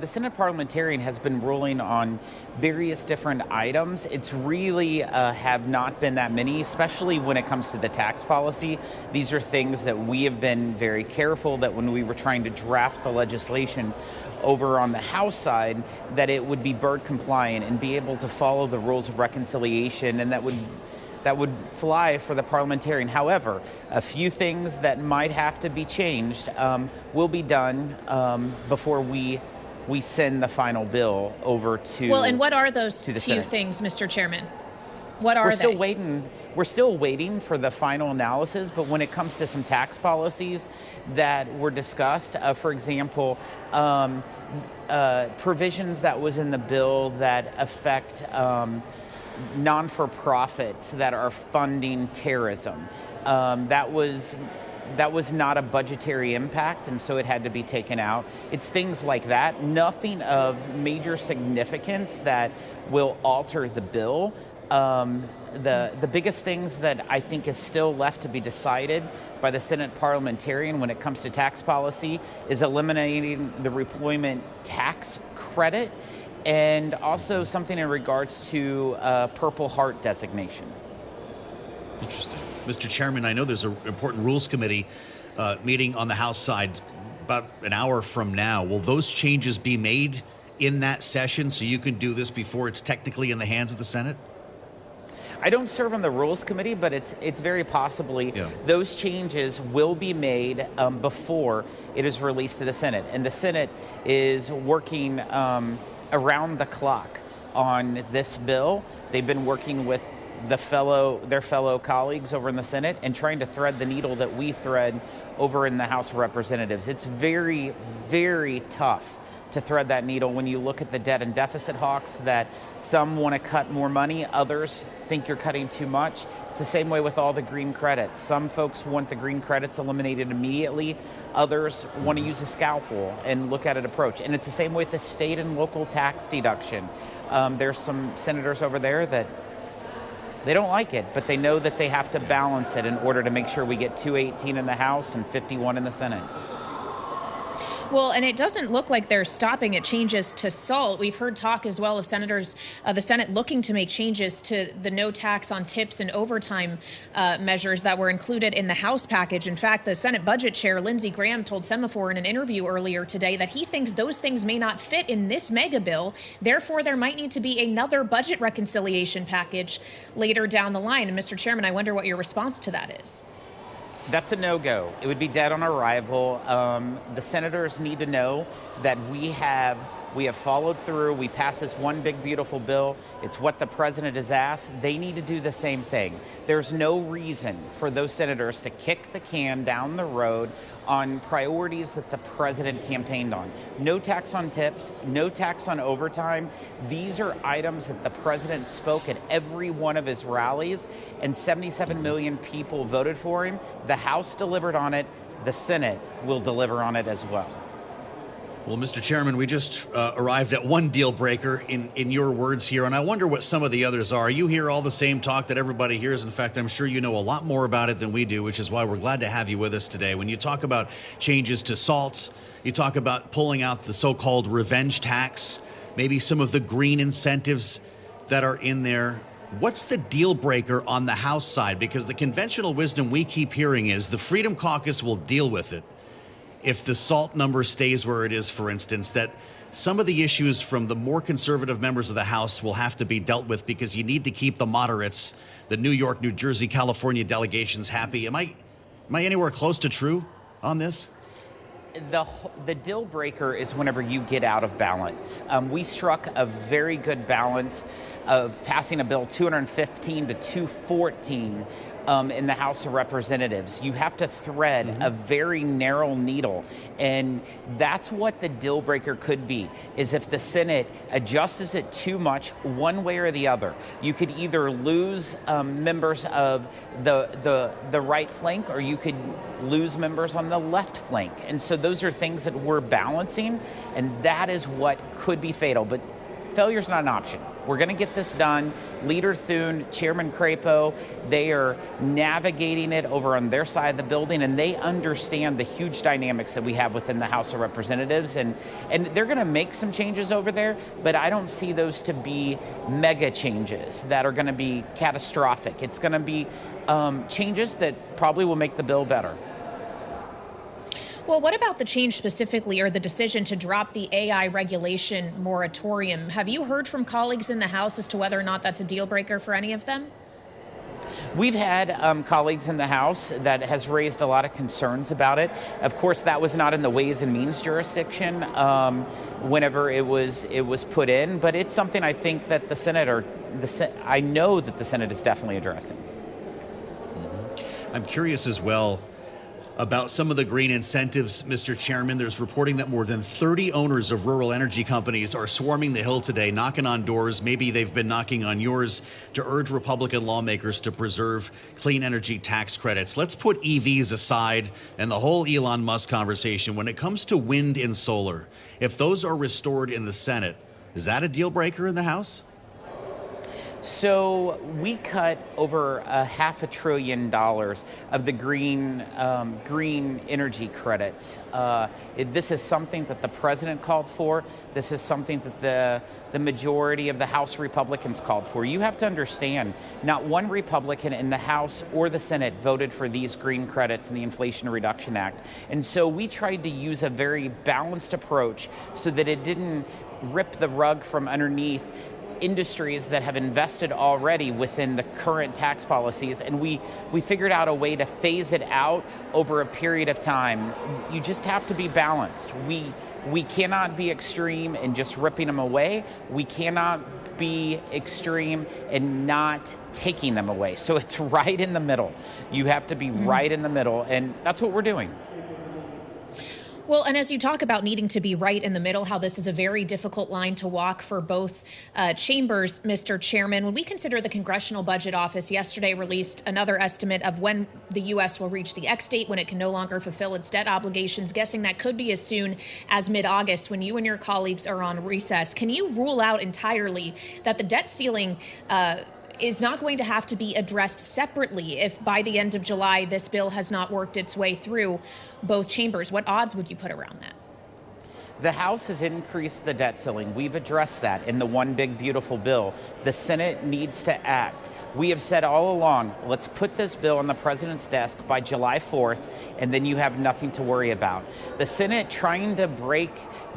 The Senate parliamentarian has been ruling on various different items. It's really have not been that many, especially when it comes to the tax policy. These are things that we have been very careful that when we were trying to draft the legislation over on the House side, that it would be BERT compliant and be able to follow the rules of reconciliation, and that would fly for the parliamentarian. However, a few things that might have to be changed will be done before we send the final bill over to. Well, and what are those few Senate. things, Mr. Chairman? What are they? We're still waiting for the final analysis, but when it comes to some tax policies that were discussed, for example, provisions that was in the bill that affect non-for-profits that are funding terrorism, that was not a budgetary impact, and so it had to be taken out. It's things like that, nothing of major significance that will alter the bill. The biggest things that I think is still left to be decided by the Senate parliamentarian when it comes to tax policy is eliminating the reployment tax credit, and also something in regards to Purple Heart designation. Interesting. Mr. Chairman, I know there's an important Rules Committee meeting on the House side about an hour from now. Will those changes be made in that session so you can do this before it's technically in the hands of the Senate? I don't serve on the Rules Committee, but it's very possibly those changes will be made before it is released to the Senate. And the Senate is working around the clock on this bill. They've been working with their fellow colleagues over in the Senate and trying to thread the needle that we thread over in the House of Representatives. It's very, very tough to thread that needle when you look at the debt and deficit hawks, that some want to cut more money, others think you're cutting too much. It's the same way with all the green credits. Some folks want the green credits eliminated immediately, others want to use a scalpel and look at an approach. And it's the same way with the state and local tax deduction. There's some senators over there that they don't like it, but they know that they have to balance it in order to make sure we get 218 in the House and 51 in the Senate. Well, and it doesn't look like they're stopping at changes to SALT. We've heard talk as well of senators, the Senate looking to make changes to the no tax on tips and overtime measures that were included in the House package. In fact, the Senate Budget Chair, Lindsey Graham, told Semaphore in an interview earlier today that he thinks those things may not fit in this mega bill. Therefore, there might need to be another budget reconciliation package later down the line. And Mr. Chairman, I wonder what your response to that is. That's a no-go. It would be dead on arrival. The senators need to know that we have followed through. We passed this one big, beautiful bill. It's what the president has asked. They need to do the same thing. There's no reason for those senators to kick the can down the road on priorities that the president campaigned on. No tax on tips, no tax on overtime. These are items that the president spoke at every one of his rallies, and 77 million people voted for him. The House delivered on it. The Senate will deliver on it as well. Well, Mr. Chairman, we just arrived at one deal breaker in your words here, and I wonder what some of the others are. You hear all the same talk that everybody hears. In fact, I'm sure you know a lot more about it than we do, which is why we're glad to have you with us today. When you talk about changes to SALT, you talk about pulling out the so-called revenge tax, maybe some of the green incentives that are in there. What's the deal breaker on the House side? Because the conventional wisdom we keep hearing is the Freedom Caucus will deal with it if the SALT number stays where it is, for instance, that some of the issues from the more conservative members of the House will have to be dealt with because you need to keep the moderates, the New York, New Jersey, California delegations happy. Am I anywhere close to true on this? The deal breaker is whenever you get out of balance. We struck a very good balance of passing a bill 215 to 214 in the House of Representatives. You have to thread a very narrow needle, and that's what the deal breaker could be, is if the Senate adjusts it too much one way or the other. You could either lose members of the right flank, or you could lose members on the left flank. And so those are things that we're balancing, and that is what could be fatal. But failure's not an option. We're going to get this done. Leader Thune, Chairman Crapo, they are navigating it over on their side of the building, and they understand the huge dynamics that we have within the House of Representatives, and they're going to make some changes over there, but I don't see those to be mega changes that are going to be catastrophic. It's going to be changes that probably will make the bill better. Well, what about the change specifically, or the decision to drop the AI regulation moratorium? Have you heard from colleagues in the House as to whether or not that's a deal breaker for any of them? We've had colleagues in the House that has raised a lot of concerns about it. Of course, that was not in the Ways and Means jurisdiction whenever it was put in, but it's something I think that the Senate I know that the Senate is definitely addressing. I'm curious as well about some of the green incentives, Mr. Chairman. There's reporting that more than 30 owners of rural energy companies are swarming the Hill today, knocking on doors. Maybe they've been knocking on yours to urge Republican lawmakers to preserve clean energy tax credits. Let's put EVs aside and the whole Elon Musk conversation. When it comes to wind and solar, if those are restored in the Senate, is that a deal breaker in the House? So we cut over $500 billion of the green energy credits. This is something that the president called for. This is something that the majority of the House Republicans called for. You have to understand, not one Republican in the House or the Senate voted for these green credits in the Inflation Reduction Act. And so we tried to use a very balanced approach so that it didn't rip the rug from underneath industries that have invested already within the current tax policies, and we figured out a way to phase it out over a period of time. You just have to be balanced. We cannot be extreme in just ripping them away. We cannot be extreme in not taking them away. So it's right in the middle. You have to be right in the middle, and that's what we're doing. Well, and as you talk about needing to be right in the middle, how this is a very difficult line to walk for both chambers, Mr. Chairman, when we consider the Congressional Budget Office yesterday released another estimate of when the U.S. will reach the X date, when it can no longer fulfill its debt obligations, guessing that could be as soon as mid-August when you and your colleagues are on recess. Can you rule out entirely that the debt ceiling is not going to have to be addressed separately if by the end of July this bill has not worked its way through both chambers? What odds would you put around that? The House has increased the debt ceiling. We've addressed that in the One Big Beautiful Bill. The Senate needs to act. We have said all along, let's put this bill on the president's desk by July 4th, and then you have nothing to worry about. The Senate trying to break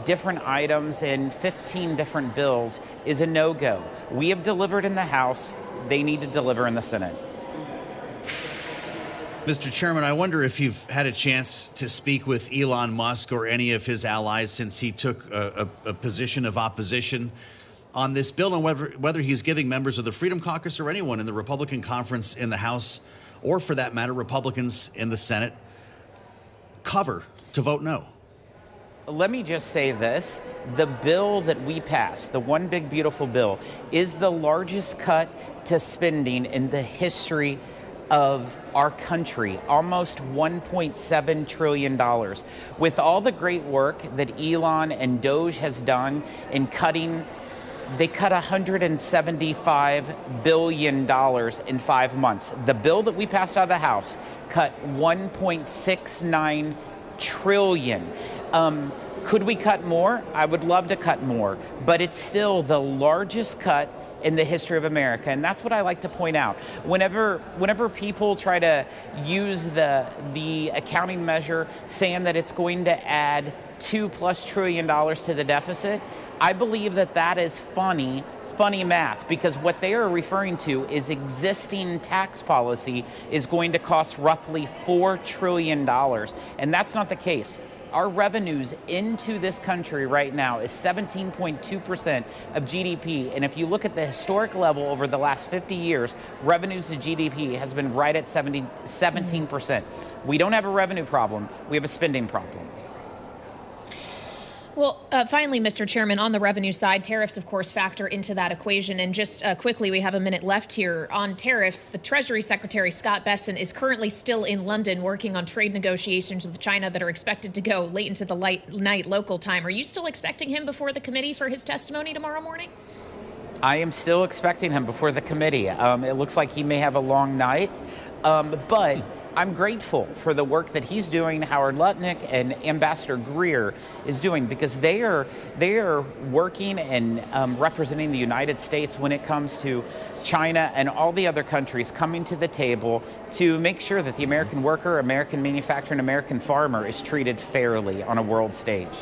different items in 15 different bills is a no-go. We have delivered in the House. They need to deliver in the Senate. Mr. Chairman, I wonder if you've had a chance to speak with Elon Musk or any of his allies since he took a position of opposition on this bill, and whether he's giving members of the Freedom Caucus or anyone in the Republican conference in the House, or for that matter, Republicans in the Senate, cover to vote no. Let me just say this. The bill that we passed, the One Big Beautiful Bill, is the largest cut to spending in the history of our country, almost $1.7 trillion. With all the great work that Elon and Doge has done in cutting, they cut $175 billion in 5 months. The bill that we passed out of the House cut $1.69 trillion. Could we cut more? I would love to cut more, but it's still the largest cut in the history of America. And that's what I like to point out. Whenever people try to use the accounting measure saying that it's going to add $2+ trillion to the deficit, I believe that that is funny math, because what they are referring to is existing tax policy is going to cost roughly $4 trillion. And that's not the case. Our revenues into this country right now is 17.2% of GDP. And if you look at the historic level over the last 50 years, revenues to GDP has been right at 17%. We don't have a revenue problem. We have a spending problem. Well, finally, Mr. Chairman, on the revenue side, tariffs, of course, factor into that equation. And just quickly, we have a minute left here on tariffs. The Treasury Secretary, Scott Besson, is currently still in London working on trade negotiations with China that are expected to go late into the night local time. Are you still expecting him before the committee for his testimony tomorrow morning? I am still expecting him before the committee. It looks like he may have a long night, but I'm grateful for the work that he's doing, Howard Lutnick and Ambassador Greer is doing, because they are working and representing the United States when it comes to China and all the other countries coming to the table to make sure that the American worker, American manufacturer, and American farmer is treated fairly on a world stage.